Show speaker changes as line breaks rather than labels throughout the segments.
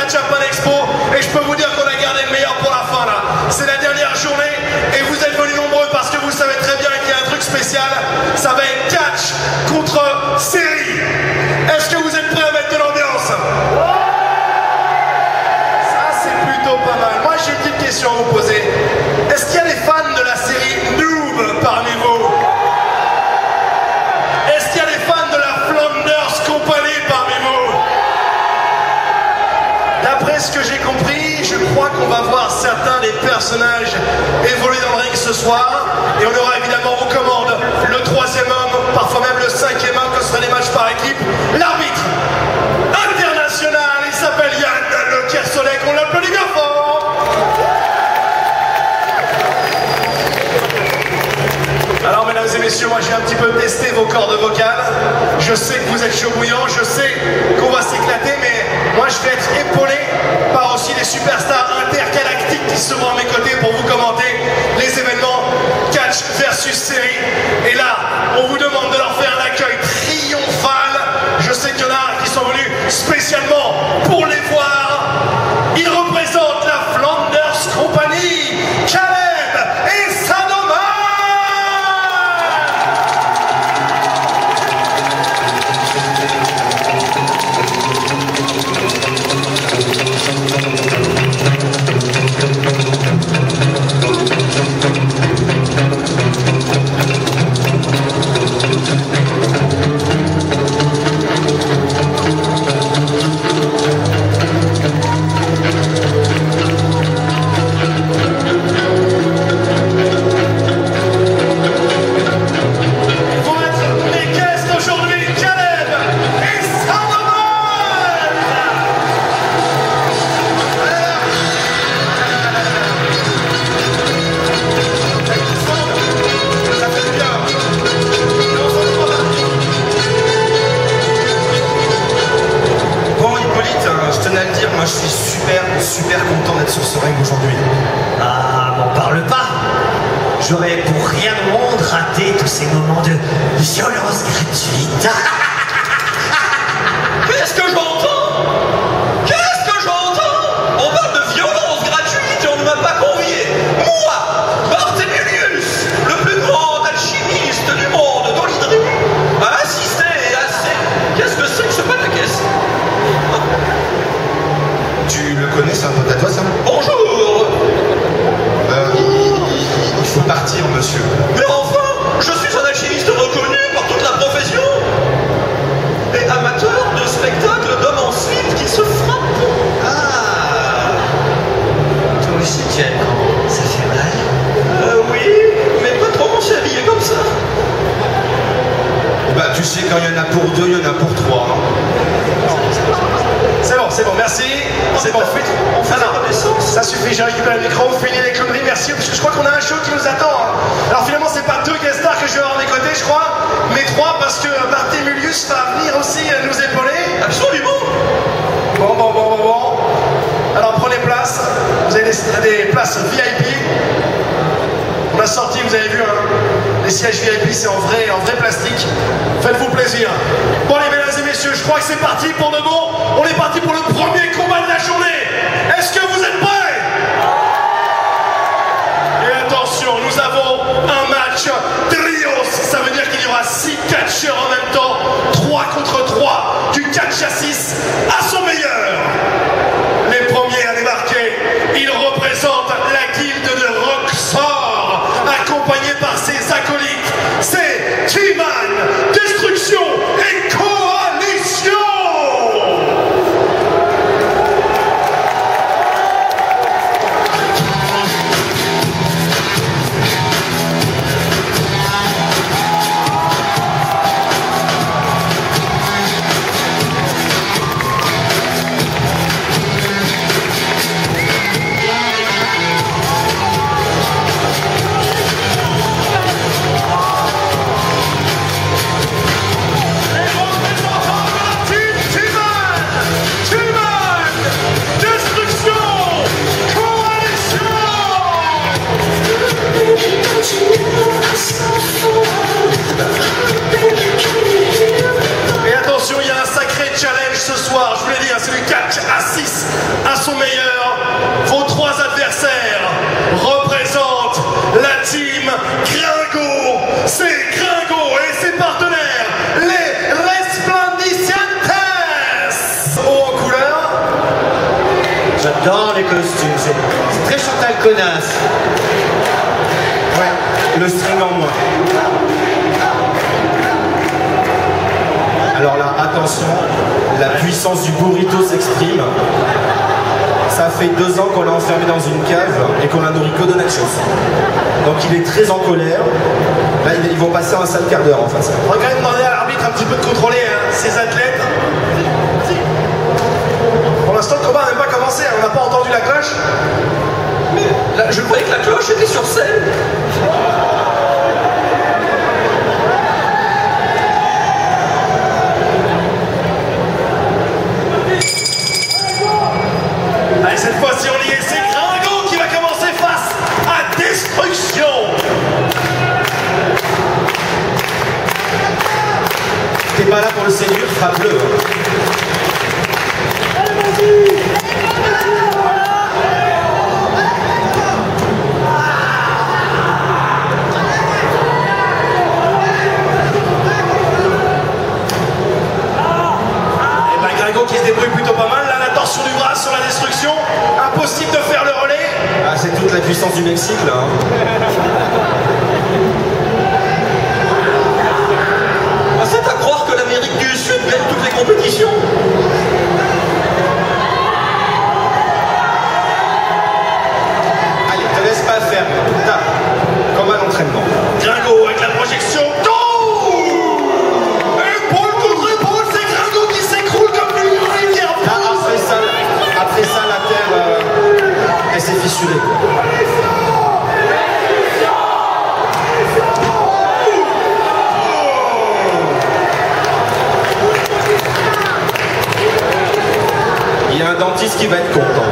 à Japan Expo et je peux vous dire qu'on a gardé le meilleur pour la fin là. C'est la dernière journée et vous êtes venus nombreux parce que vous savez très bien qu'il y a un truc spécial. Ça va être catch contre série. Est-ce que vous êtes prêts à mettre de l'ambiance? Ça c'est plutôt pas mal. Moi j'ai une petite question à vous poser. Est-ce qu'il y a des fans de la série Noob parmi vous? Est-ce qu'il y a des fans de la Flanders Company parmi vous? D'après ce que j'ai compris, je crois qu'on va voir certains des personnages évoluer dans le ring ce soir. Et on aura évidemment aux commandes le 3e homme, parfois même le 5e homme, que ce sera des matchs par équipe. L'arbitre international, il s'appelle Yann Le Kersolek, on l'applaudit bien fort. Alors mesdames et messieurs, moi j'ai un petit peu testé vos cordes vocales. Je sais que vous êtes chaud bouillant, je sais qu'on va s'éclater, mais moi je vais être épaulé par aussi des superstars intergalactiques qui seront à mes côtés pour vous commenter les événements catch versus série. Et là, on vous demande de leur faire un accueil triomphal. Je sais qu'il y en a qui sont venus spécialement pour les voir. Ils représentent la Flanders Company, Caleb et Sanoma.
Moi je suis super content d'être sur ce ring aujourd'hui.
Ah, m'en parle pas. J'aurais pour rien au monde raté tous ces moments de violence gratuite.
Qu'est-ce que j'entends? Qu'est-ce que j'entends? On parle de violence gratuite et on ne m'a pas convié. Moi, Barthélemy, le plus grand alchimiste du monde, dans l'hydrie, à assister à ces... Qu'est-ce que c'est que ce pataquès?
Tu le connais, c'est un pote à toi ça?
Bonjour.
Il faut partir monsieur.
Mais enfin, je suis un alchimiste reconnu par toute la profession et amateur de spectacles d'hommes en slip qui se frappent.
Ah, toi aussi tu aimes quand ça fait mal?
Oui, mais pas trop on s'est habillé comme ça.
Bah tu sais, quand il y en a pour deux, il y en a pour trois. Hein.
C'est bon, merci. C'est bon,
on fait la renaissance.
Ça suffit, j'ai récupéré le micro, finis les conneries, merci, parce que je crois qu'on a un show qui nous attend. Hein. Alors finalement, c'est pas 2 guest stars que je vais avoir à mes côtés, je crois, mais 3 parce que Barthémulius va venir aussi nous épauler.
Absolument.
Bon. Alors prenez place, vous avez des places VIP. On a sorti, vous avez vu, hein, les sièges VIP, c'est en vrai plastique. Faites-vous plaisir. Bon, les mesdames et messieurs, je crois que c'est parti pour de bon. On est parti pour le premier combat de la journée. Est-ce que vous êtes prêts? Et attention, nous avons un match trios. Ça veut dire qu'il y aura 6 catcheurs en même temps. 3 contre 3. Du catch à 6 à son meilleur. Les premiers à débarquer, ils représentent la guilde de Roxor, accompagné par ses acolytes. C'est T-Man, Destruction et Coalition. son meilleur. Vos trois adversaires représentent la team Gringo. C'est Gringo et ses partenaires, les Resplendicientes. Haut en couleur.
J'adore les costumes, c'est très Chantal Connasse.
Ouais, le string en moins. Alors là, attention, la puissance du burrito s'exprime. Ça fait 2 ans qu'on l'a enfermé dans une cave et qu'on l'a nourri que de nachos. Donc il est très en colère. Là, ils vont passer un sale quart d'heure en face.
On va quand même demander à l'arbitre un petit peu de contrôler ces athlètes. Pour l'instant, le combat n'a même pas commencé, on n'a pas entendu la cloche.
Mais là, je croyais que la cloche était sur scène.
Allez, cette fois-ci, on y est, c'est Gringo qui va commencer face à Destruction.
T'es pas là pour le séduire, frappe-le.
Qui se débrouille plutôt pas mal, là la torsion du bras sur la Destruction, impossible de faire le relais.
Ah, c'est toute la puissance du Mexique là.
C'est à croire que l'Amérique du Sud gagne toutes les compétitions.
Allez, te laisse pas faire. Tape. Comme à l'entraînement.
Gringo avec la projection.
Après ça, la terre, elle s'est fissurée. Il y a un dentiste qui va être content.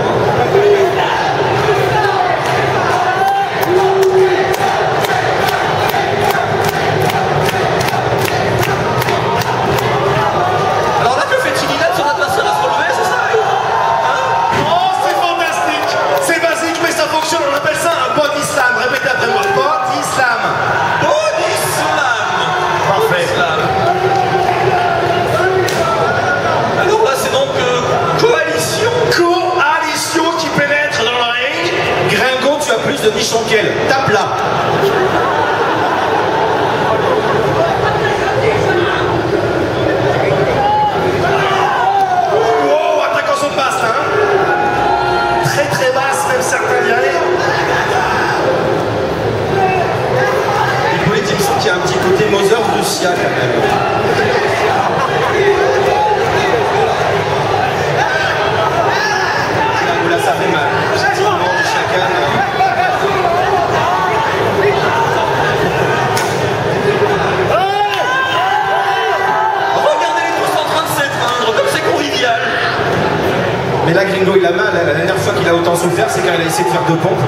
Alors là, que fait-il? Il aide son adversaire à se relever, c'est ça?
C'est basique, mais ça fonctionne. On appelle ça un body slam. Répétez après moi. Body slam.
Body slam.
Parfait.
Slam. Alors là, c'est donc coalition.
Coalition qui pénètre dans le ring.
Gringo, tu as plus de nichons qu'elle. Tape là.
Wow, attaque en saut de basse, là. Très très basse, même certains diraient.
Hippolyte, il me semble qu'il y a un petit côté Mozart Russia quand même. Là, ça fait mal. Effectivement, du chacal.
Regardez-les tous en train de s'étreindre, comme c'est convivial.
Mais là, Gringo, il a mal. La dernière fois qu'il a autant souffert, c'est quand il a essayé de faire 2 pompes.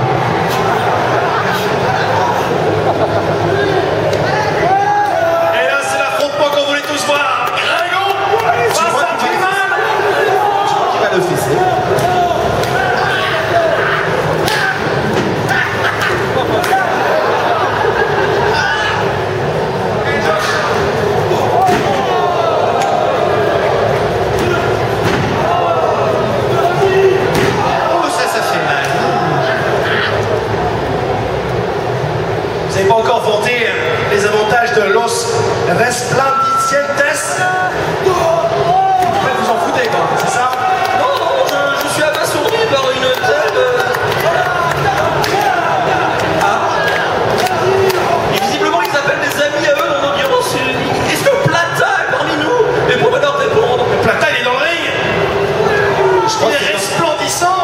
Et là, c'est l'affrontement qu'on voulait tous voir. Gringo face à Freeman.
Je crois qu'il va le fesser.
Oh, ça fait mal.
Vous n'avez pas encore vanté les avantages de Los Resplendicientes. Après, vous en foutez, quoi, c'est ça?
Non, non, je suis abasourdi par une telle... Et visiblement, ils appellent des amis à eux dans l'audience. Est-ce que Plata est parmi nous? Mais pour leur répondre.
Plata, il est dans le ring. Il est resplendissant.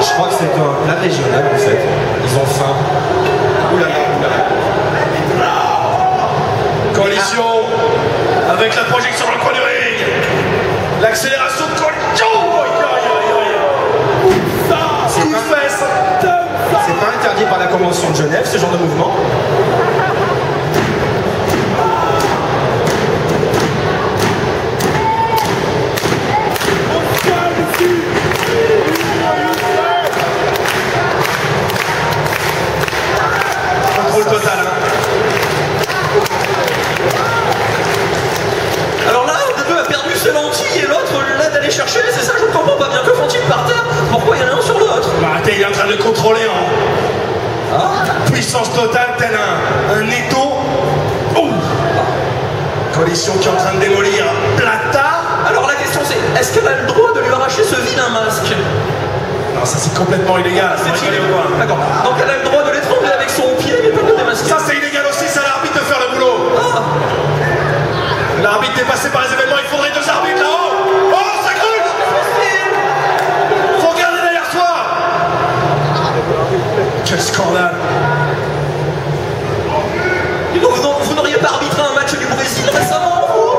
Je crois que c'est la régionale en fait. Ils ont faim. Oulala, oulala.
Coalition avec la projection dans le coin du ring. L'accélération de coalition. Coup de fesse.
C'est pas interdit par la Convention de Genève, ce genre de mouvement.
train de le contrôler en puissance totale, tel un étau. Coalition qui est en train de démolir Plata.
Alors la question c'est, est-ce qu'elle a le droit de lui arracher ce vilain masque?
Non, ça c'est complètement illégal.
C'est illégal. D'accord. Donc elle a le droit de l'étrangler avec son pied, mais pas de le démasquer.
Ça c'est illégal aussi, c'est à l'arbitre de faire le boulot. L'arbitre est passé par les événements, il faudrait 2 arbitres là-haut. Oh, ça cruche. Faut regarder derrière soi. Quel scandale.
Et donc vous n'auriez pas arbitré un match du Brésil récemment, vous?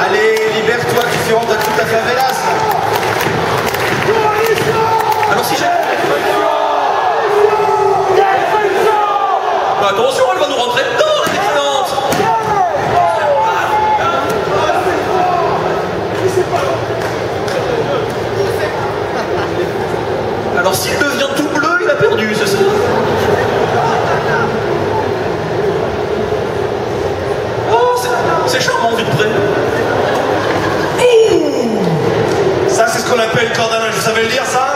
Allez, libère-toi, tu fais honte à toute ta favelas.
Alors si j'ai... Bah, attention, elle va nous rentrer dedans, la défiante. Alors s'il devient tout bleu, il a perdu, c'est ça? Oh, c'est charmant vu de près.
Ça c'est ce qu'on appelle corde à linge, vous savez le dire ça?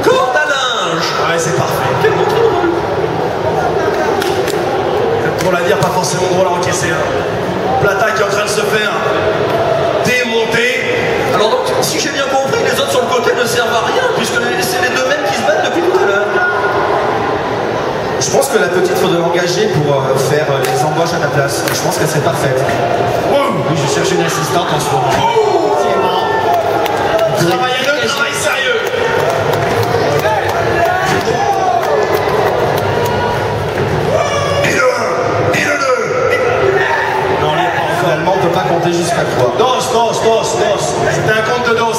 Corde à linge.
Ouais, c'est parfait.
Quel mot très drôle.
C'est drôle à dire, pas forcément drôle à encaisser. Plata qui est en train de se faire démonter.
Alors donc, si j'ai bien compris, les autres sur le côté ne servent à rien, puisque c'est les deux mêmes qui se battent depuis tout à l'heure.
Je pense que la petite faudrait l'engager pour faire les embauches à ta place. Je pense qu'elle serait parfaite. Oui, je cherche une assistante en ce moment.
Travail à deux, travail sérieux. Et le 1, et le 2.
Non, finalement, on peut pas compter jusqu'à 3.
Dos. C'était un compte de dos.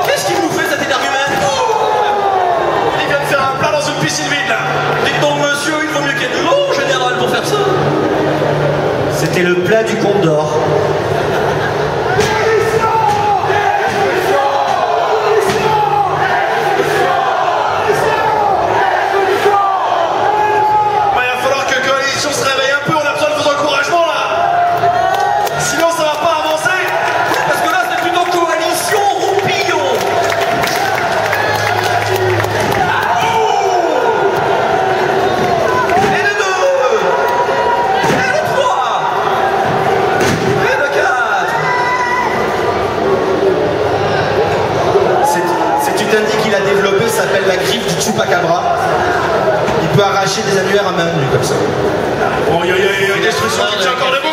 Qu'est-ce qu'il nous fait cet énergumène?
Il vient de faire un plat dans une piscine vide là.
Dites donc monsieur, il vaut mieux qu'il y ait de l'eau en général pour faire ça.
C'était le plat du Condor.
Il va falloir que Coalition se réveille un peu, on a besoin de vos encouragements là. Sinon ça va pas avancer.
Parce que là, c'est plutôt coalition roupillon. Et le 2. Et le 3. Et le 4.
Cette tutindie qu'il a développée s'appelle la griffe du Chupacabra. Il peut arracher des annuaires à main nue comme ça.
Bon, il y a une destruction qui tient encore debout.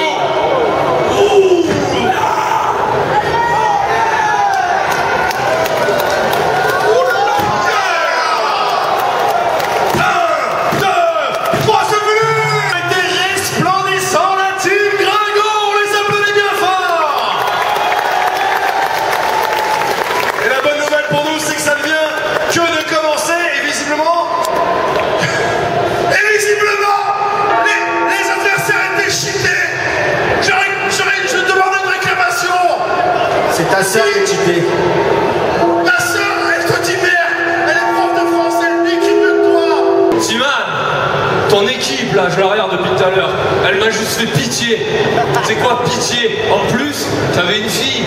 C'est ta sœur qui est cheatée.
Ma sœur, elle te dit merde. Elle est prof de français, elle dit qu'il veut de toi.
Siman, ton équipe là, je la regarde depuis tout à l'heure, elle m'a juste fait pitié. C'est quoi pitié? En plus, t'avais une fille.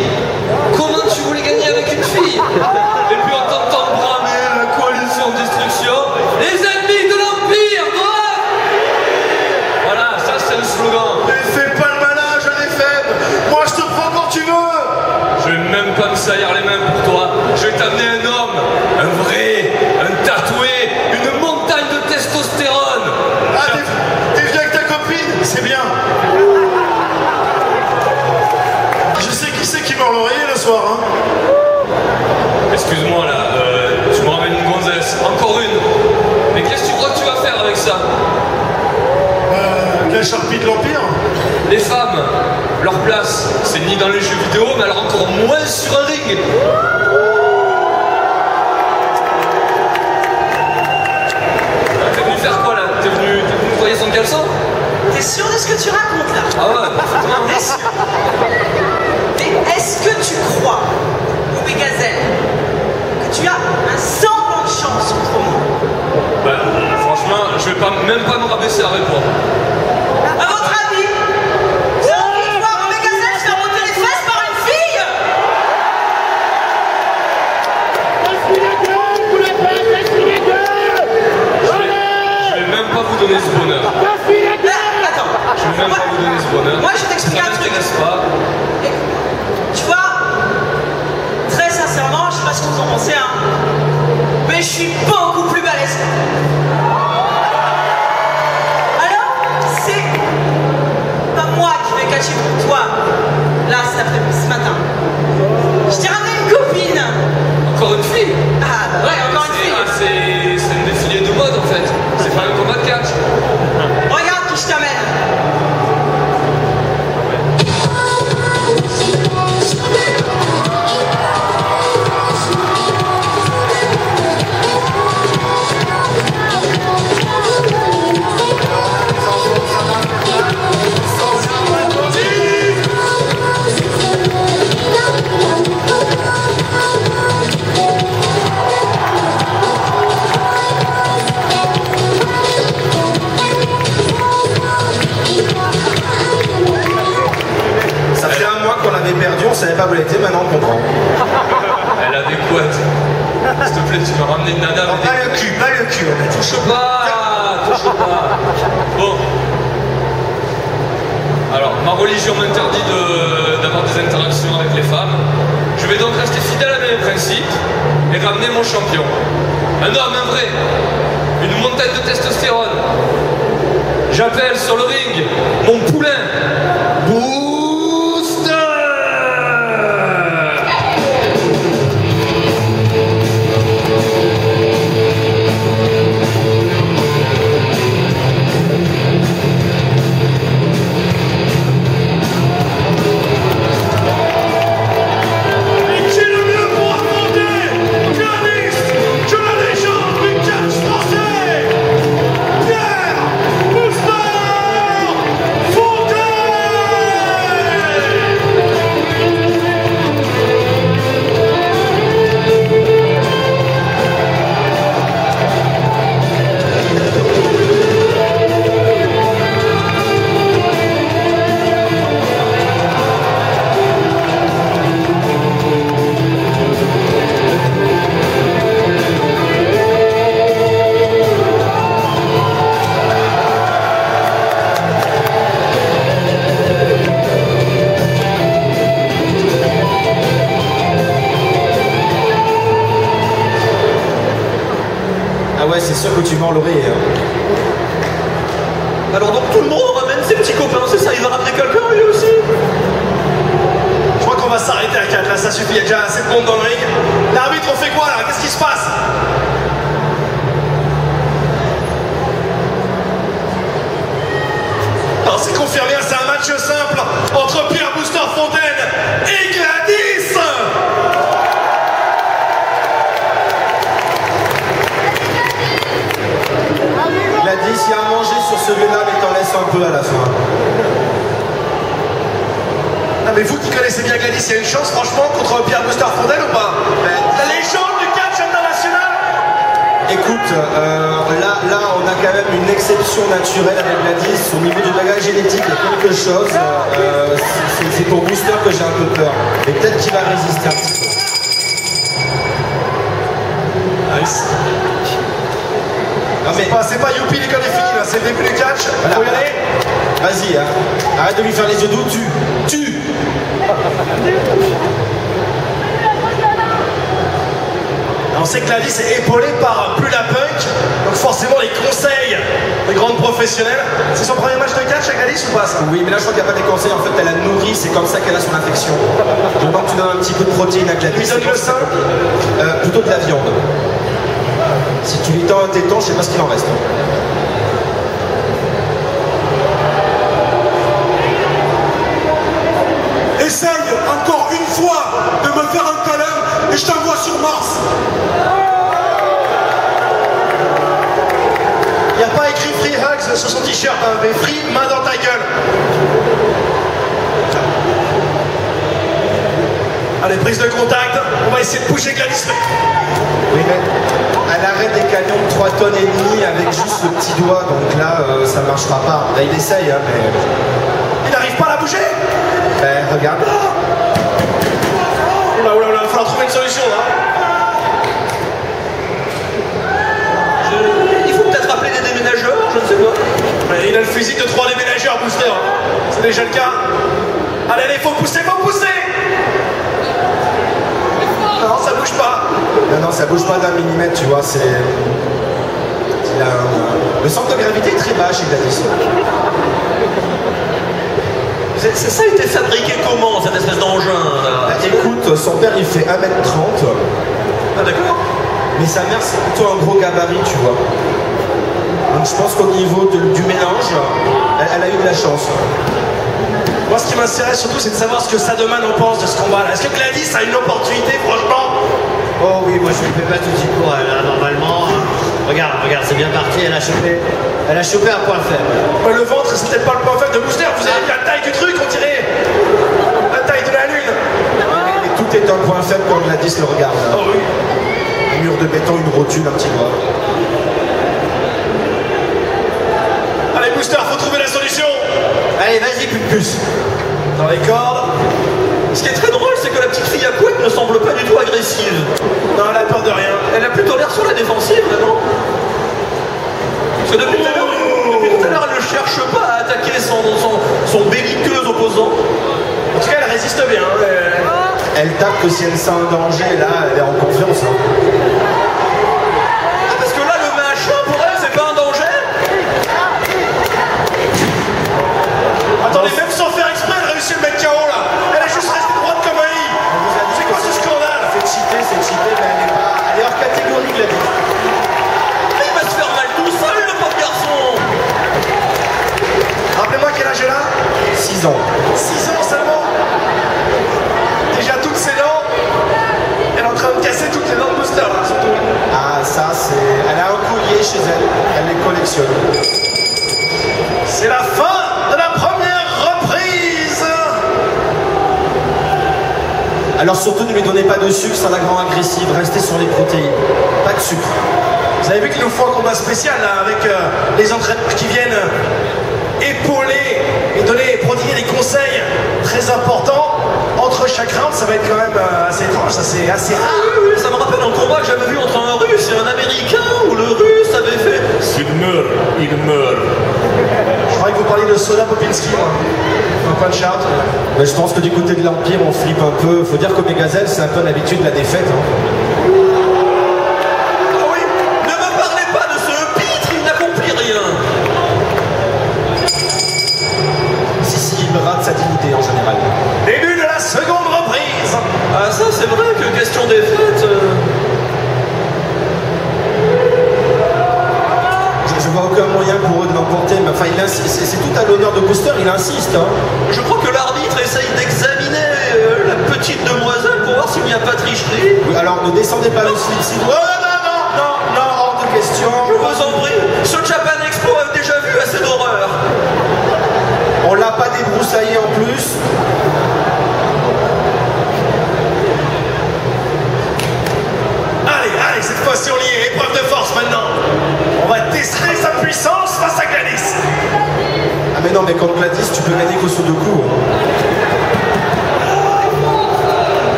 Comment tu voulais gagner avec une fille? Et puis on t'entend bramer la coalition de destruction. Les ennemis de l'Empire doivent... Voilà, ça c'est le slogan.
Mais fais pas le malin, je l'ai faible. Moi je te prends quand tu veux.
Je vais même pas me saillir les mains pour toi. Je vais t'amener un homme, un vrai, un tatoué, une montagne de testostérone.
Ah, t'es vieux avec ta copine? C'est bien. Je sais qui c'est qui meurt l'oreiller le soir, hein.
Excuse-moi là, tu me ramènes une gonzesse, encore une. Mais qu'est-ce que tu crois que tu vas faire avec ça?
Quel charpie de l'Empire?
Les femmes, leur place, c'est ni dans les jeux vidéo, mais alors encore moins sur un ring. T'es venu faire quoi là? T'es venu nettoyer son caleçon?
T'es sûr de ce que tu racontes là?
Ah ouais, parfaitement.
T'es sûr?
même pas me rabaisser à répondre.
À votre avis, vous avez envie de voir un mégazel se faire monter les fesses par une fille?
Je vais même pas vous donner ce bonheur.
Attends.
Je vais même pas vous donner ce bonheur.
Moi, je t'explique un truc.
Ça m'intéresse pas.
Tu vois, très sincèrement, je sais pas ce que vous en pensez, hein, mais je suis beaucoup plus balèze. Alors, c'est pas moi qui vais cacher pour toi, là, ce matin. Je t'ai ramené une copine.
Encore une fille?
Ah, bah ouais, encore une fille.
C'est un défilé de mode en fait. C'est pas un combat de catch.
Regarde qui je t'amène.
Ça fait un mois qu'on l'avait perdu, on savait pas où elle était, maintenant on comprend.
Elle a des couettes. S'il te plaît, tu m'as ramené une nana.
Pas le cul, on a dit.
Touche pas. Bon. Alors, ma religion m'interdit d'avoir des interactions avec les femmes. Je vais donc rester fidèle à mes principes et ramener mon champion. Un homme, un vrai. Une montagne de testostérone. J'appelle sur le ring mon poulain. Booster!
Et qui est le mieux pour affronter Gladys, que la légende du catch français, Pierre Booster Fontaine!
Ah ouais, c'est sûr que tu mords l'oreille. Hein.
Alors donc tout le monde ramène ses petits copains, c'est ça? Il va ramener quelqu'un lui aussi?
Je crois qu'on va s'arrêter à 4 là, ça suffit, il y a déjà assez de monde dans le ring. L'arbitre, on fait quoi là? Qu'est-ce qui se passe? Alors c'est confirmé, c'est un match simple entre Pierre Booster Fontaine et Gladys.
Gladys, il y a à manger sur celui-là, mais t'en laisses un peu à la fin.
Ah mais vous qui connaissez bien Gladys, il y a une chance franchement contre Pierre Booster Fontaine ou pas? La légende du catch international.
Écoute, là, on a quand même une exception naturelle avec Gladys. Au niveau du bagage génétique, il y a quelque chose. C'est pour Booster que j'ai un peu peur. Et peut-être qu'il va résister un petit peu.
Nice.
Non, mais
C'est pas youpi, l'école est finie là, c'est le début du catch. Faut y aller.
vas-y, hein. Arrête de lui faire les yeux doux. Tue.
On sait que Gladys est épaulée par Plula Punk, donc forcément les conseils des grandes professionnelles. C'est son premier match de catch à Gladys ou pas ça?
Oui, mais là, je crois qu'il n'y a pas des conseils. En fait, elle a nourri, c'est comme ça qu'elle a son infection. Je demande que tu donnes un petit peu de protéines à Gladys.
Lui donne le sein.
Plutôt de la viande. Si tu lui tends un téton, je sais pas ce qu'il en reste.
Essaye encore une fois de me faire un câlin et je t'envoie sur Mars. Il n'y a pas écrit Free Hugs sur son t-shirt, hein, mais Free main dans ta gueule. Allez, prise de contact, on va essayer de bouger Gladys.
Oui, mais elle a mettre des camions de 3 tonnes et demie avec juste le petit doigt, donc là, ça marchera pas. Là, il essaye, hein, mais...
Il n'arrive pas à la bouger.
Ben, regarde.
Oula, oula, oula, il va falloir trouver une solution, là.
Il faut peut-être appeler des déménageurs, je ne sais pas.
Mais il a le physique de 3 déménageurs, Booster. C'est déjà le cas. Allez, allez, faut pousser, faut pousser. Non, ça bouge pas.
Non, non, ça bouge pas d'un millimètre, tu vois, c'est... Le centre de gravité est très bas chez Gladys.
Ça a été fabriqué comment, cette espèce d'engin là?
Écoute, son père il fait 1m30.
Ah d'accord.
Mais sa mère c'est plutôt un gros gabarit, tu vois. Donc je pense qu'au niveau du mélange, elle a eu de la chance.
Moi, ce qui m'intéresse surtout, c'est de savoir ce que Sadoman en pense de ce combat-là. Est-ce que Gladys a une opportunité, franchement?
Oh oui, moi je ne fais pas tout de suite pour elle, hein, normalement. Regarde, c'est bien parti, elle a chopé un point faible.
Ouais, le ventre, c'est peut-être pas le point faible de Booster. Vous avez vu la taille du truc, on dirait la taille de la lune.
Et tout est un point faible quand Gladys le regarde.
Oh oui.
Un mur de béton, une rotule, un petit doigt.
Allez, Booster, faut trouver la solution.
Allez, vas-y, plus.
Dans les cordes.
Ce qui est très drôle, c'est que la petite fille à couette ne semble pas du tout agressive.
Non, elle a peur de rien.
Elle a plutôt l'air sur la défensive, non? Parce que depuis tout à l'heure, elle ne cherche pas à attaquer son belliqueux opposant.
En tout cas, elle résiste bien.
Elle tape que si elle sent un danger, là, elle est en confiance. Hein.
Ah, parce que là, le machin, pour elle, c'est pas un danger?
Attendez, même sans faire exprès, elle réussit à le mettre KO là. Elle est juste restée droite comme un i. C'est quoi ce scandale?
C'est cheaté, mais elle est hors catégorie, Gladys.
Mais il va se faire mal tout seul, le pauvre garçon.
Rappelez-moi quel âge elle a?
6 ans.
6 ans seulement. Déjà toutes ses dents. Elle est en train de casser toutes les dents de Booster là, surtout.
Ah, ça, c'est... Elle a un collier chez elle. Elle les collectionne.
C'est la fin de la première reprise.
Alors surtout, ne lui donnez pas de sucre, ça la rend agressive. Restez sur les protéines. Pas de sucre.
Vous avez vu qu'il nous faut un combat spécial là, avec les entraîneurs qui viennent épauler et prodiguer des conseils très importants. Entre chaque round, ça va être quand même assez étrange, ça c'est assez rare.
Oui, ça me rappelle un combat que j'avais vu entre un Russe et un Américain où le Russe avait fait « S'il meurt, il meurt ».
Je croyais que vous parliez de Soda Popinski, moi. Un punch-out.
Mais je pense que du côté de l'Empire, on flippe un peu. Faut dire qu'Omegazelle, c'est un peu l'habitude de la défaite. Hein.
Ah oui, ne me parlez pas de ce pitre, il n'accomplit rien.
Si, il rate sa dignité en général.
Début de la seconde reprise.
Ah ça, c'est vrai que question défaite...
Je vois aucun moyen pour eux de l'emporter, mais enfin, c'est tout à l'honneur de Booster, il insiste. Hein.
Je crois que l'arbitre essaye d'examiner la petite demoiselle pour voir s'il n'y a pas tricherie.
Oui, alors ne descendez pas le slip, s'il vous plaît. Non, hors de question.
Je vous en prie, ce Japan Expo a déjà vu assez d'horreur.
On l'a pas débroussaillé en plus.
Allez, cette fois-ci on y est. Épreuve de force maintenant. On va tester sa puissance face à Gladys.
Ah mais non, mais contre Gladys, tu peux gagner qu'au saut de coup. Hein.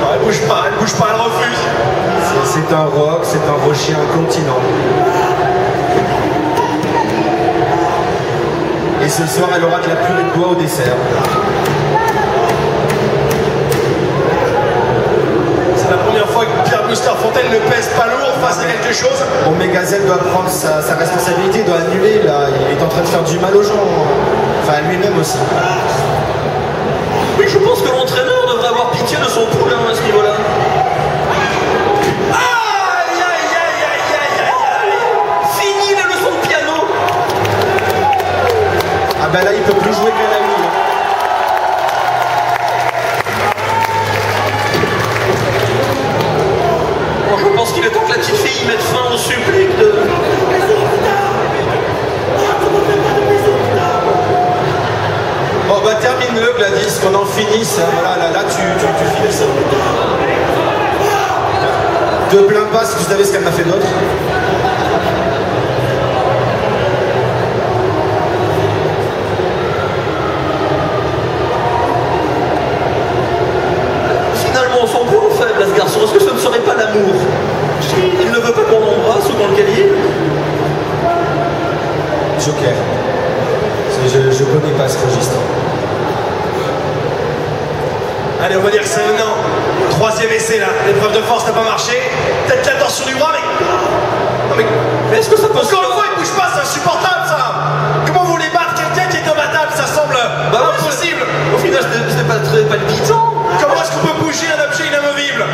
Non, elle bouge pas, elle refuse.
C'est un roc, c'est un rocher incontinent. Et ce soir, elle aura de la purée de bois au dessert.
C'est la première fois que Pierre Booster Fontaine ne pèse pas lourd face à quelque chose.
Omegazelle doit prendre sa responsabilité, il doit annuler là. Il est en train de faire du mal aux gens. Enfin, à lui-même aussi.
Oui, je pense que l'entraîneur devrait avoir pitié de son poulain à ce niveau-là.
Aïe.
Fini les leçons de piano.
Ah ben là, il peut plus jouer qu'à la nuit.
Bon, je pense qu'il est temps que la petite fille mette fin au supplice de...
Bon bah termine-le Gladys, qu'on en finisse. Voilà, là tu finis ça. te plains pas si tu savais ce qu'elle m'a fait d'autre.
Finalement, on s'en fout, faible, ce garçon. Est-ce que ce ne serait pas l'amour? Il ne veut pas qu'on l'embrasse ou qu'on le câline?
Joker. Je connais pas ce registre.
Allez, on va dire que c'est maintenant. Troisième essai là. L'épreuve de force n'a pas marché. Peut-être la torsion du bras, mais. Non, mais est-ce que ça peut. Encore une fois, il bouge pas, c'est insupportable ça. Comment vous voulez battre quelqu'un qui est imbattable? Ça semble impossible.
Au final, ce n'est pas très palpitant.
Comment est-ce qu'on peut bouger un objet inamovible?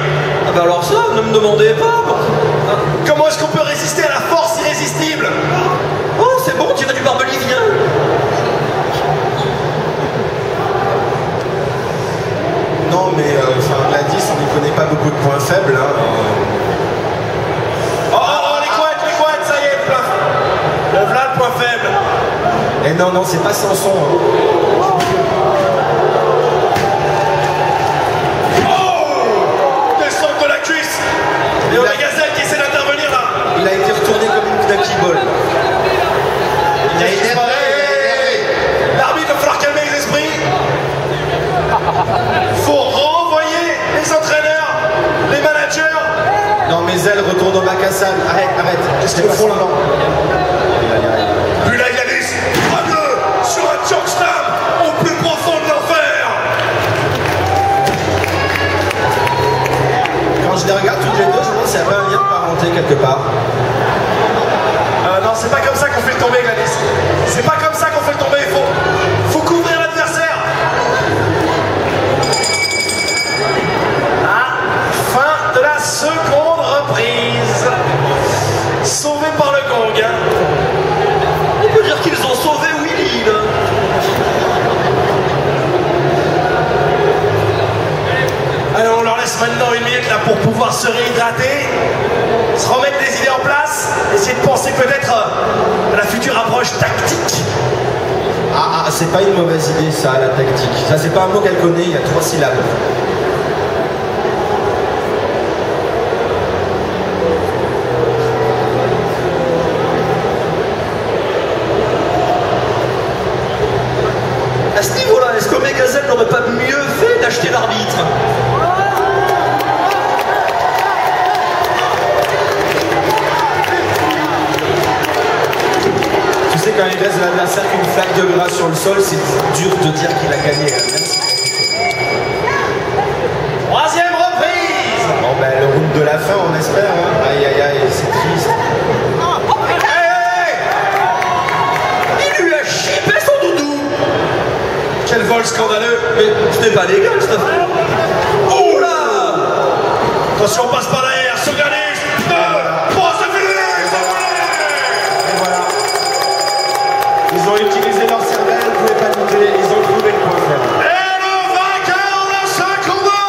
Ah bah alors ça, ne me demandez pas.
Comment est-ce qu'on peut résister à la force irrésistible?
Oh, c'est bon, tirer du barbelivien.
Non, mais Gladys, on n'y connaît pas beaucoup de points faibles. Hein.
Oh, les couettes, ça y est, le voilà le point faible.
Et non, c'est pas Samson. Hein.
Oh, descente de la cuisse. Et on a Gazelle qui essaie d'intervenir là.
Il a été retourné comme une knacky ball. Il a énervé.
L'arbitre va falloir calmer les esprits. Faut renvoyer les entraîneurs, les managers.
Non, mais elle retourne au bac à sable. Arrête.
Qu'est-ce qu'ils font là-bas? Puis là, Gladys, à 2 sur un chokeslam au plus profond de l'enfer.
Quand je les regarde toutes les deux, je me demande s'il y avait un lien de parenté quelque part.
Non, c'est pas comme ça qu'on fait le tomber, Gladys. C'est pas comme ça qu'on fait le tomber. Faut couvrir l'adversaire. Fin de la seconde reprise. Sauvé par le gong. Hein.
On peut dire qu'ils ont sauvé Willy, là.
Alors on leur laisse maintenant 1 minute là pour pouvoir se réhydrater, se remettre les idées en place, essayer de penser peut-être à la future approche tactique.
C'est pas une mauvaise idée ça, la tactique. Ça, c'est pas un mot qu'elle connaît, il y a 3 syllabes.
À ce niveau-là, est-ce qu'Omegazelle n'aurait pas mieux fait d'acheter l'arbitre?
Tu sais, quand il reste l'adversaire qu'une flaque de gras sur le sol, c'est dur de dire qu'il a gagné. Même si...
Troisième reprise.
Bon, ben, le round de la fin, on espère. Hein. Aïe, c'est triste.
Hey,
Il lui a chippé son doudou.
quel vol scandaleux.
Mais ce n'est pas légal, cette affaire. Oh là!
Attention, on passe par derrière, s'organise. 2, 3, c'est fini.
Et voilà. Ils ont utilisé leur cervelle, vous pouvez pas douter, ils ont trouvé le point faible.
Et le vainqueur de ce combat,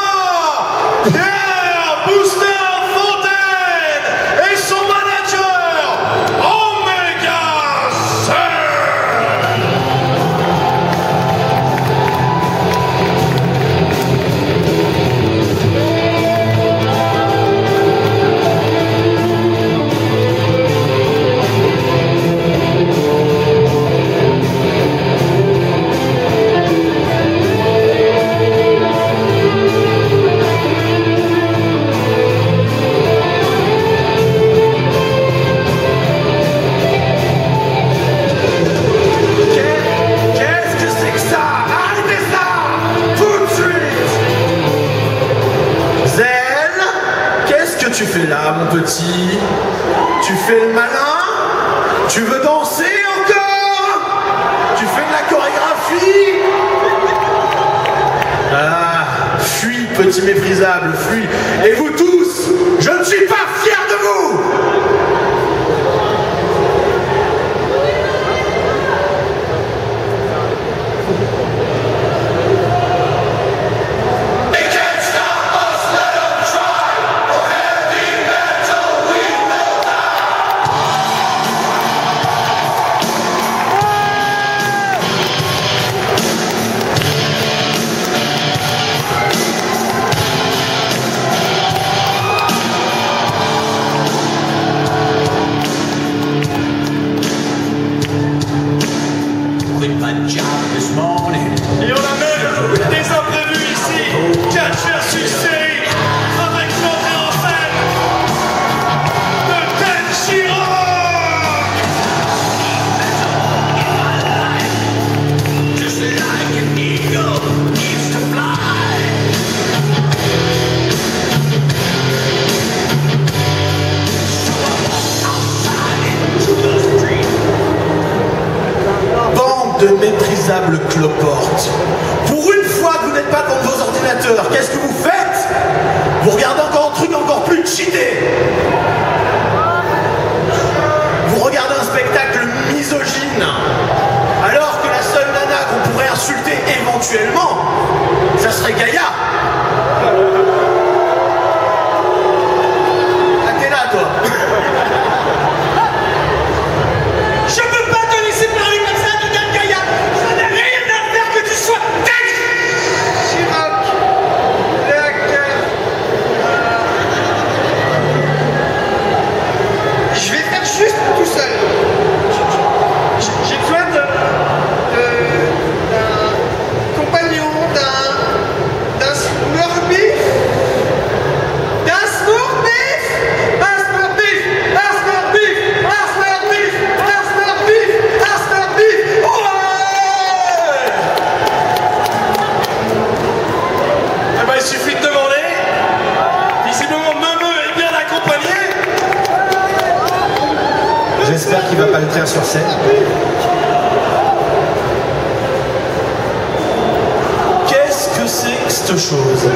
Pierre Booster Fontaine et son manager, Omegazelle. Qu'est-ce que c'est que ça? Arrêtez ça! Tout de suite!
Zel, qu'est-ce que tu fais là, mon petit? Tu fais le malin? Tu veux danser encore? Tu fais de la chorégraphie? Ah, fuis, petit méprisable, fuis. Et vous tous, je ne suis pas fier de vous! véritable cloporte. Pour une fois que vous n'êtes pas devant vos ordinateurs, qu'est-ce que vous faites? Vous regardez encore un truc encore plus cheaté. Vous regardez un spectacle misogyne, alors que la seule nana qu'on pourrait insulter éventuellement, ça serait Gaïa. Ah, t'es là, toi.
Je peux pas te laisser parler comme ça, Madame Gaïa. Ça n'a rien à faire que tu sois tête.
Chirac, je vais faire juste tout seul. J'ai besoin d'un compagnon, d'un smurfbif. D'un smurfbif. Un smurfbif. Un smurfbif. Un smurfbif. Un smurfbif. Un smurfbif. Ouais!
Eh ben, il suffit de demander. Visiblement, Meumeu est bien accompagné.
J'espère qu'il va pas le traire sur scène.
Qu'est-ce que c'est que cette chose?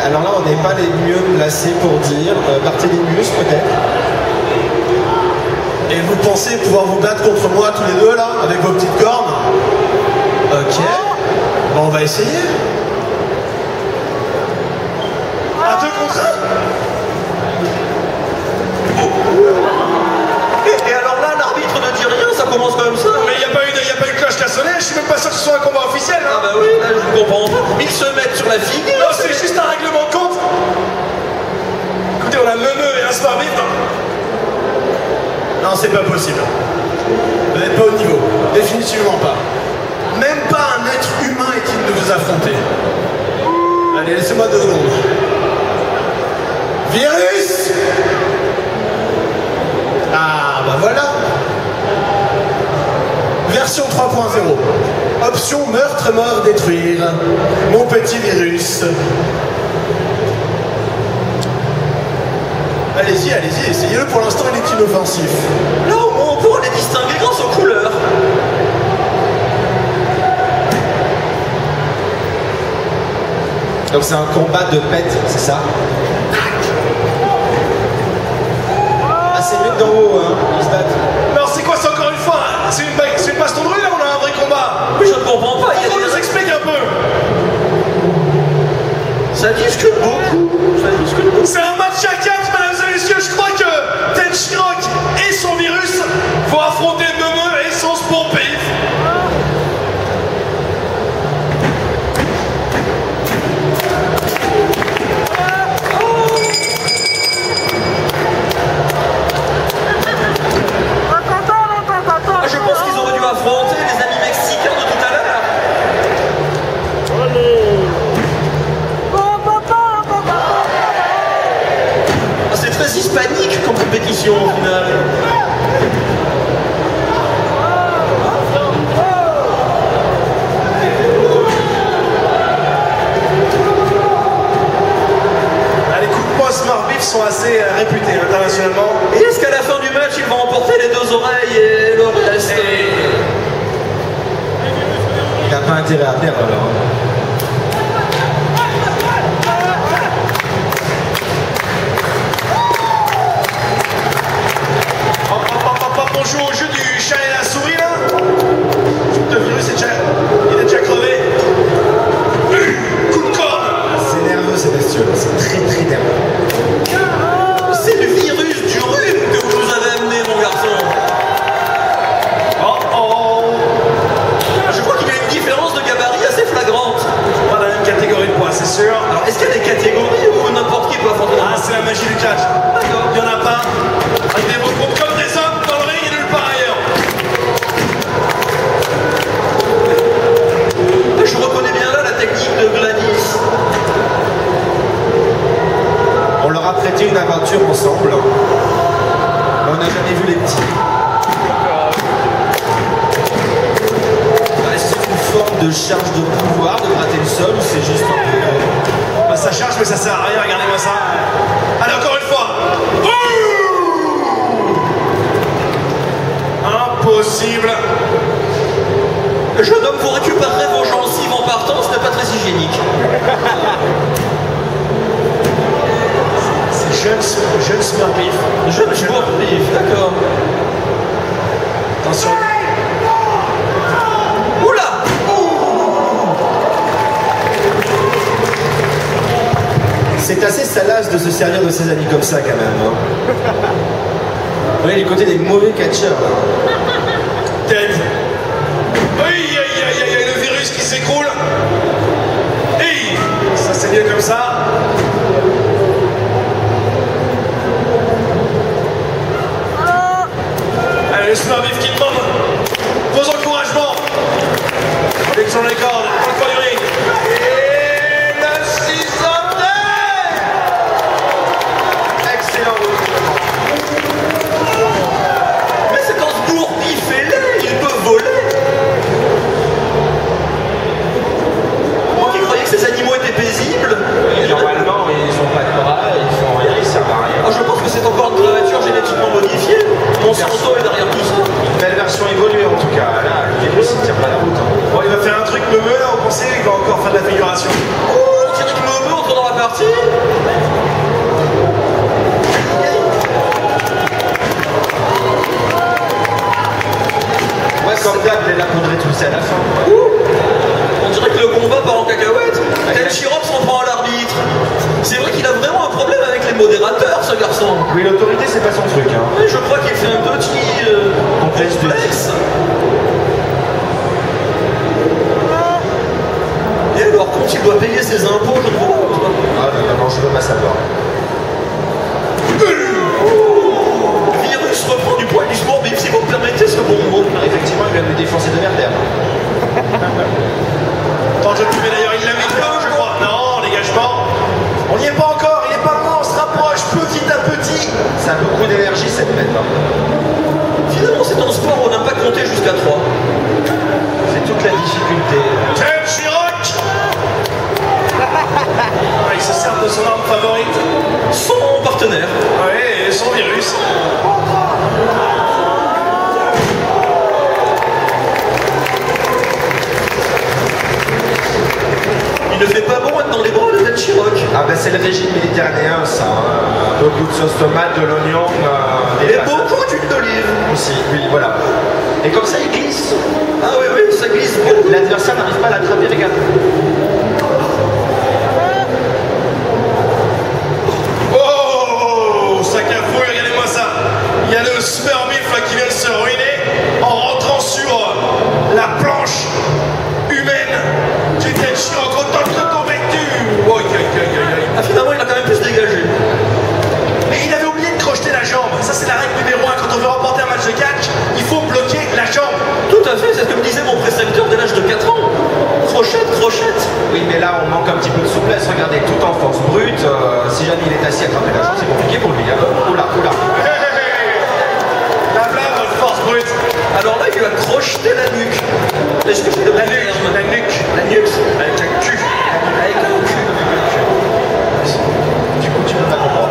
Alors là, on n'est pas les mieux placés pour dire. Barthélémus, peut-être.
Et vous pensez pouvoir vous battre contre moi tous les deux là, avec vos petites cornes? Ok. Bon, on va essayer.
À 2 contre 1.
Et alors là, l'arbitre ne dit rien, ça commence comme ça.
Mais il n'y a pas eu de cloche qui a sonné, je suis même pas sûr que ce soit un combat officiel.
Ah
Hein.
bah oui, là je comprends pas. Ils se mettent sur la figure.
Non, c'est juste un règlement de compte. Écoutez, on a Meumeu et un Smurfbif.
Non, c'est pas possible. Vous n'êtes pas au niveau. Définitivement pas. Même pas un être humain est digne de vous affronter. Allez, laissez-moi 2 secondes. Virus! Ah, bah voilà. Version 3.0. Option meurtre, mort, détruire. Mon petit virus. Allez-y, allez-y, essayez-le. Pour l'instant, il est inoffensif.
Là au moins on pourra les distinguer grâce aux couleurs.
Donc c'est un combat de pète, c'est ça? Ah, c'est mieux que d'en haut, hein, ils se battent.
Non, c'est quoi, c'est encore une fois? Hein, c'est une baston de rue là, on a un vrai combat.
Mais je ne comprends pas, il y a
On nous
des...
explique un peu.
Ça discute beaucoup. Ça discute beaucoup.
C'est un match à 4, mesdames et messieurs. Je crois que Ted Chirac et son virus vont affronter Meumeu et son Smurfbif.
Ah, je pense qu'ils auraient dû affronter les amis mexicains de tout à l'heure. Ah, c'est très hispanique comme compétition au final.
Ah, les coups de poing Smurfbif sont assez réputés internationalement.
Et est-ce qu'à la fin du match, ils vont emporter les 2 oreilles et le reste?
Il n'a pas intérêt à perdre alors.
Hop, hop, hop, hop, hop, on joue au jeu du chat et la souris là. Le virus il est déjà crevé. Coup de corne.
C'est nerveux ces bestioles, c'est très très nerveux.
C'est le virus du rhume que vous nous avez amené, mon garçon.
Oh oh.
Je crois qu'il y a une différence de gabarit assez flagrante.
Pas dans la même catégorie de poids, c'est sûr.
Alors, est-ce qu'il y a des catégories où n'importe qui peut affronter
Ah, c'est la magie du catch.
D'accord.
Il n'y en a pas. Ils les regroupent comme des hommes dans le ring et nulle part ailleurs.
Je reconnais bien là la technique de Gladys.
On leur a prêté une aventure ensemble. On n'a jamais vu les petits. Est-ce que c'est une forme de charge de pouvoir de gratter le sol ou c'est juste un peu...
Bah, ça charge mais ça sert à rien, regardez-moi ça. Allez, encore une fois. Ouh, impossible.
Jeune homme, vous récupérerez vos gencives en partant, ce n'est pas très hygiénique.
C'est jeune Smurfbeef.
Jeune Smurfbeef, d'accord.
Attention.
Oula!
C'est assez salace de se servir de ses amis comme ça quand même. Hein. Vous voyez du côté des mauvais catcheurs là.
Tête. Aïe, aïe, aïe, aïe, aïe, le virus qui s'écroule. Hey, ça c'est mieux comme ça. Allez, le Smurfbeef qui demande vos encouragements. Avec son record, dans le coin du ring. Et le 6
Excellent.
Mais c'est quand ce Smurfbeef est laid, il peut voler. Moi qui croyais que ces animaux étaient paisibles.
Normalement, ils ont pas de bras, ils font rien, ils servent à rien.
Ah, je pense que c'est encore une créature génétiquement modifiée. Monsanto est derrière tout ça.
Belle version évoluée en tout cas. Là, le virus il tient pas la route. Hein.
Bon, il va faire un truc meumeux là, vous pensez qu'il va encore faire de la figuration?
Oh, on dirait que Momo entre dans la partie.
Moi, comme d'hab, il est là pour tout à la fin.
On dirait que le combat part en cacahuète. Tel Chirop s'en prend à l'arbitre. C'est vrai qu'il a vraiment un problème avec les modérateurs, ce garçon.
Oui, l'autorité, c'est pas son truc. Hein.
Oui, je crois qu'il fait un petit complexe. Et alors, quand il doit payer ses impôts, je ne vois pas.
Ah non, je veux pas savoir.
Le virus reprend du poil du sport, mais si vous me permettez ce bon mot.
Effectivement, il vient de le défoncer de Werder.
Tant je le d'ailleurs, il l'a mis peu, je crois. Non, dégagement. On n'y est pas encore, il est pas loin, on se rapproche petit à petit.
Ça a beaucoup d'énergie cette bête là.
Finalement, c'est un sport où on n'a pas compté jusqu'à 3.
C'est toute la difficulté.
Ted Chirac. Ah, il se sert de son arme favorite.
Son partenaire.
Ouais, et son virus.
Il ne fait pas bon être dans les bras de Ted Chirac.
Ah ben c'est le régime méditerranéen ça. Hein. Beaucoup de sauce tomate, de l'oignon,
Et beaucoup d'huile d'olive.
aussi. Oui, voilà. Et comme ça, il glisse.
Ah oui, oui, ça glisse beaucoup.
L'adversaire n'arrive pas à l'attraper, regarde.
Oh, sac à fouille, regardez-moi ça. Il y a le Smurfbeef là qui vient de se ruiner en rentrant sur la planche humaine du Ted Chirac. Autant de convaincu. Oh, aïe, aïe, aïe, aïe.
Ah, finalement, il a quand même pu se dégager.
Mais il avait oublié de crocheter la jambe. Ça, c'est la règle numéro 1. Quand on veut remporter un match de catch, il faut bloquer la jambe.
Tout à fait, c'est ce que me disait mon précepteur dès l'âge de 4 ans. Crochette, crochette.
Oui, mais là, on manque un petit peu de souplesse. Regardez, tout en force brute. Si jamais il est assis à attraper la jambe, c'est compliqué pour lui. Hein. Oula, oula.
La blâme, force brute.
Alors là, il lui a crocheté la nuque. Est-ce que c'est de
La nuque, la nuque, la nuque, avec un cul.
Avec le cul.
Du coup, tu peux pas comprendre.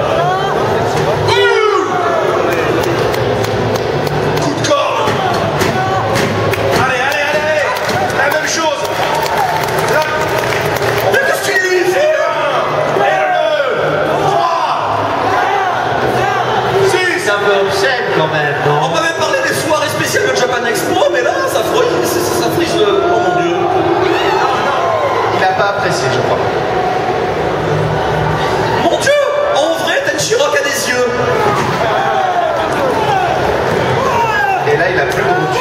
Coup de corde. Allez, allez, allez, allez. La même chose. Là. Mais qu'est-ce qu'il lui fait là? Et le 3. 6.
C'est un peu obscène quand même,
On
non?
m'avait parlé des soirées spéciales de Japan Expo, mais là, ça frise oh mon Dieu.
Il n'a pas apprécié, je crois.
Mon Dieu! En vrai, Ted Chirac a des yeux.
Et là, il a plus de route.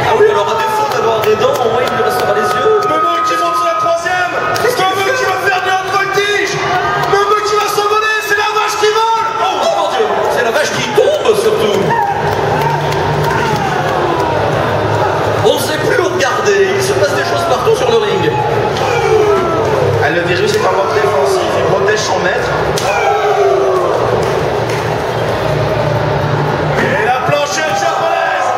Ah oui, alors à défaut d'avoir des dents, au moins il lui restera les yeux.
Momo qui monte sur la troisième. Momo qui va faire du hand-voltige. Momo qui va s'envoler. C'est la vache qui vole.
Oh mon Dieu! C'est la vache qui tombe surtout. On ne sait plus où regarder. Il se passe des choses partout sur le ring.
Ah, le virus est en mode défensif. Il protège son maître.
Et la planchette japonaise.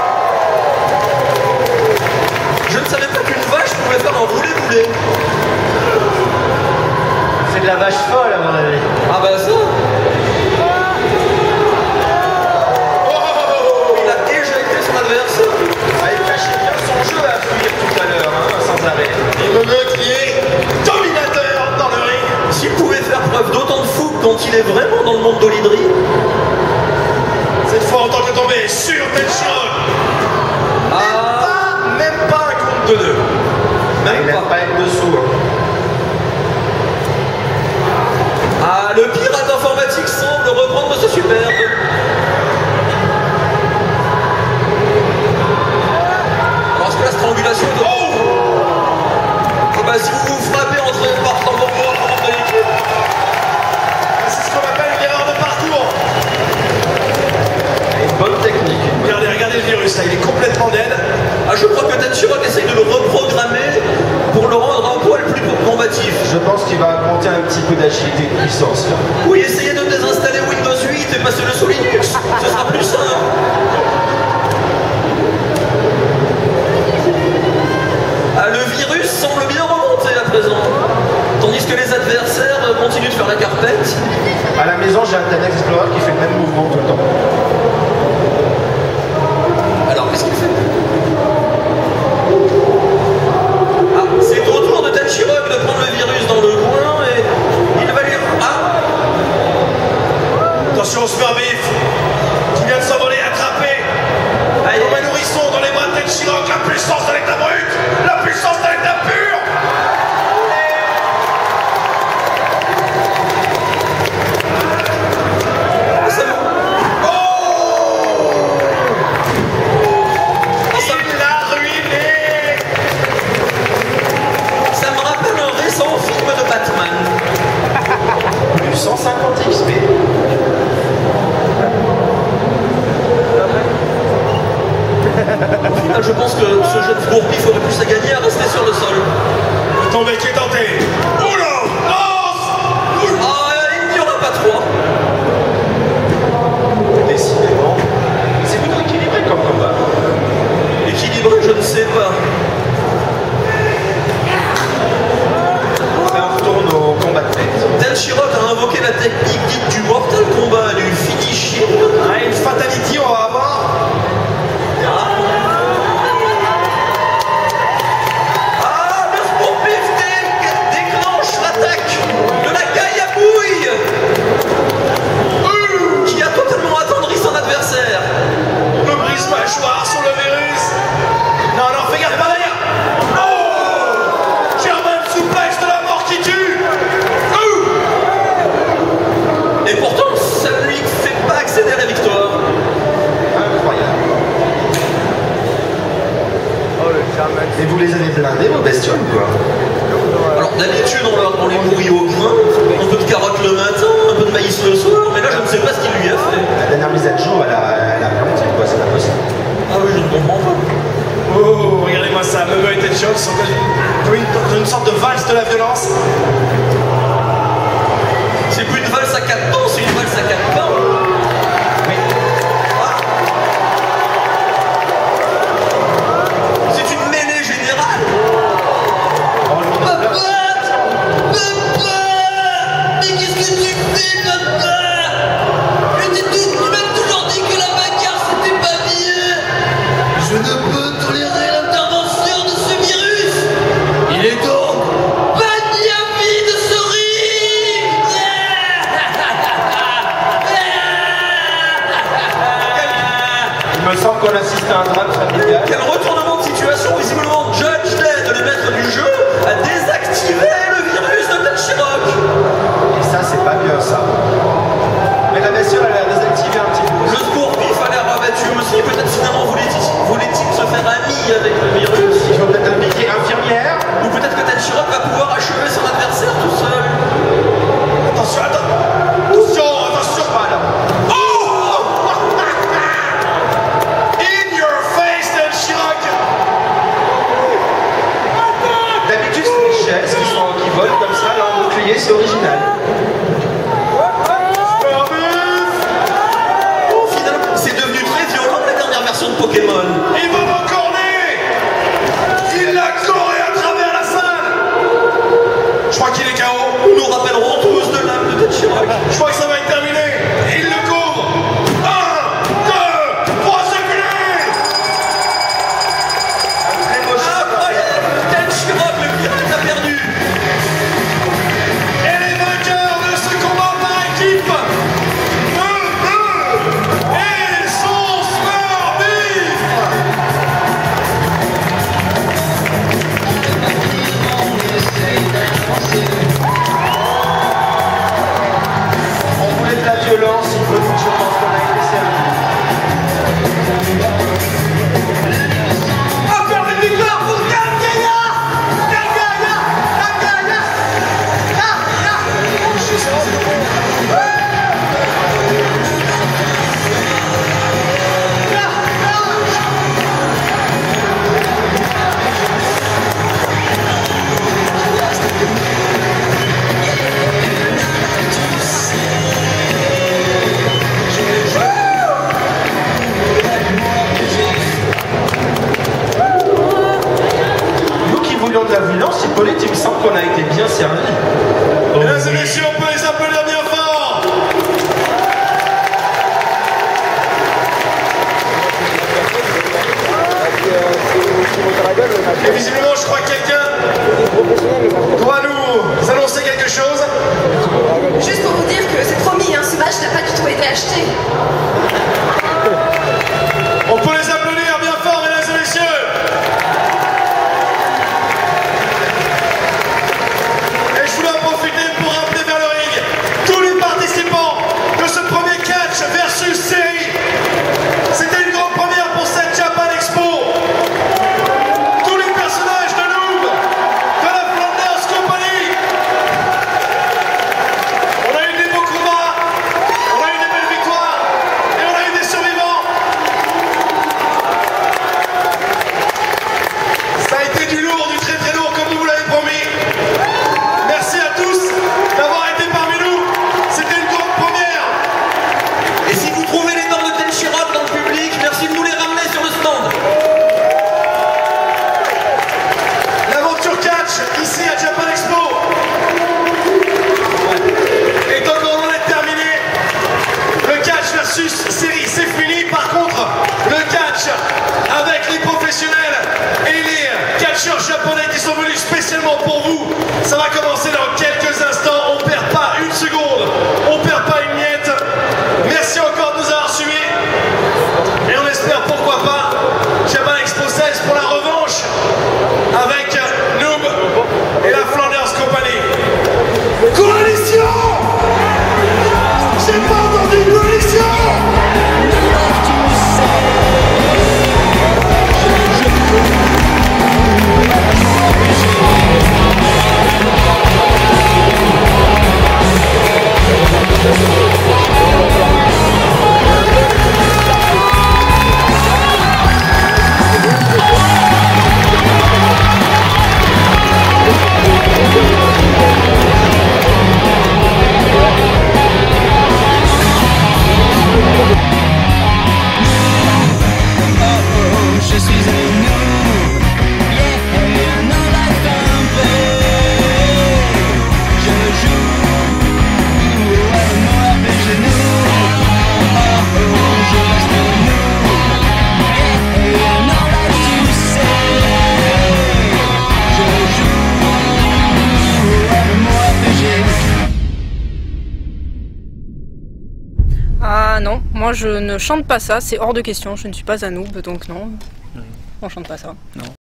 Je ne savais pas qu'une vache pouvait faire un roulé-boulé.
C'est de la vache folle à mon avis.
Ah bah ça. Il a éjecté son adversaire.
Ah, il cachait bien son jeu à fuir tout à
neveu qui est dominateur dans le ring.
S'il pouvait faire preuve d'autant de fougue quand il est vraiment dans le monde d'Olydri.
Cette fois, en tant que tombé sur Tenchiron. Même pas un compte de deux.
Il n'a pas être dessous. Hein.
Ah, le pirate informatique semble reprendre ce superbe. Parce que la strangulation est de... Oh bah si vous vous frappez entre les partants pour pouvoir prendre de l'équipe.
C'est ce qu'on appelle une erreur de parcours.
Une bonne technique.
Regardez le virus, là, il est complètement dead.
Ah, je crois que Tenchiron essaye de le reprogrammer pour le rendre un poil plus combatif.
Je pense qu'il va augmenter un petit peu d'agilité et de puissance. Là.
Oui, essayez de désinstaller Windows 8 et passer-le sous Linux. Ce sera plus simple. Ah, le virus semble bien remonter à présent. Tandis que les adversaires continuent de faire la carpette.
À la maison, j'ai un Internet Explorer qui fait le même mouvement tout le temps.
Alors, qu'est-ce qu'il fait? Ah, c'est au tour de Tenchiron de prendre le virus dans le coin et il va lui... Ah!
Attention au super bif qui vient de s'envoler, attrapé. Comme un nourrisson dans les bras de Tenchiron, la puissance de l'état brut, la puissance de l'état pur.
Ah, ça me...
Il l'a ruiné.
Ça me rappelle un récent film de Batman.
Du 150 XP.
Au final, je pense que ce jeune Bourpif aurait plus à gagner à rester sur le sol.
Le tombé qui est tenté. Oula!
Ah, il n'y aura pas trois.
Décidément. C'est plutôt équilibré comme combat.
Équilibré, je ne sais pas.
Après, on retourne au combat de tête.
Tenchiron a invoqué la technique dite du Mortal Kombat, du finishing.
Ah, une fatality, on va avoir.
Ah, le Bourpif déclenche l'attaque de la Gaïabouille qui a totalement attendri son adversaire.
Le brise-mâchoire sur le virus. Non, non, fais gaffe, pas derrière. Oh! German suplex de la mort qui tue.
Et pourtant, ça ne lui fait pas accéder à la victoire.
Incroyable. Et vous les avez blindés, vos bestioles, quoi?
Alors d'habitude on les nourrit au grain, un peu de carottes le matin, un peu de maïs le soir, mais là je ne sais pas ce qu'il lui a fait.
La dernière mise à jour, elle a planté, quoi, c'est pas possible.
Ah oui, je ne comprends pas.
Oh, regardez-moi ça, Meuble et Tenchiron sont dans une sorte de valse de la violence.
C'est plus une valse à 4 temps, c'est une valse à 4 pains.
Oui.
Ah. C'est une mêlée générale. Papa! Mais qu'est-ce que tu fais, papa? Tu m'as toujours dit que la bagarre c'était pas bien. Je ne peux tolérer l'intervention de ce virus. Il est donc pas ni avis de ce ring.
Il me semble qu'on assiste à un drame familial.
Quel retournement de situation. Visiblement, Judge Dead, le maître du jeu, a désactivé le virus de Tenchiron.
Et ça, c'est pas bien, ça. Mais la bestiole, elle a désactivé un petit peu.
Le Scorpif a l'air abattu aussi. Peut-être finalement voulait-il se faire ami avec le virus.
Il faut peut-être impliquer infirmière.
Ou peut-être que Tenchiron va pouvoir achever son adversaire tout seul.
Attention, attention, pas là. Oh! In your face, Tenchiron.
D'habitude, c'est des chaises qui volent comme ça. Là, en bouclier, c'est original.
Super bif.
Oh, finalement, c'est devenu très violent la dernière version de Pokémon.
Il va m'encorner. Il l'a coré à travers la salle. Je crois qu'il est KO.
Nous nous rappellerons tous de l'âme de Tenchiron.
Je crois que ça va être terminé. Il le couvre. 1, 2, 3, c'est fini.
Très beau
Incroyable! Tenchiron, le pirate
il me semble qu'on a été bien servi.
Mesdames et messieurs, on peut les applaudir bien fort. Et visiblement, je crois que quelqu'un doit nous annoncer quelque chose.
Juste pour vous dire que c'est promis, hein, ce match n'a pas du tout été acheté.
On peut les applaudir bien fort, mesdames et messieurs. Et je voulais en profiter pour rappeler vers le ring tous les participants de ce premier catch versus série. C'était une grande première pour cette Japan Expo. Tous les personnages de Noob, de la Flanders Company. On a eu des beaux combats, on a eu des belles victoires et on a eu des survivants. Ça a été du lourd, du très très lourd comme vous l'avez promis. Merci à tous d'avoir été parmi nous. C'était une grande première.
Et si vous trouvez les dents de Tenchirock dans le public, merci de nous les ramener sur le stand.
L'aventure catch ici à Japan Expo est encore loin d'être terminée. Le catch versus série, c'est fini. Par contre, le catch avec les professionnels et les catcheurs japonais qui sont venus spécialement pour vous, ça va commencer dans quelques instants. On perd pas une seconde, on perd pas une miette. Merci encore de nous avoir suivis et on espère pourquoi pas Japan Expo 16 pour la revanche avec Noob et la Flanders Company. Coalition! J'ai pas entendu coalition!
Je suis un nous, yeah, un an la tempête. Je joue avec mon RPG nous. Oh oh, je reste nous, yeah, un an la tu sais. Je joue avec mon RPG.
Ah non, moi je ne chante pas ça, c'est hors de question, je ne suis pas un noob, donc non, on chante pas ça.
Non.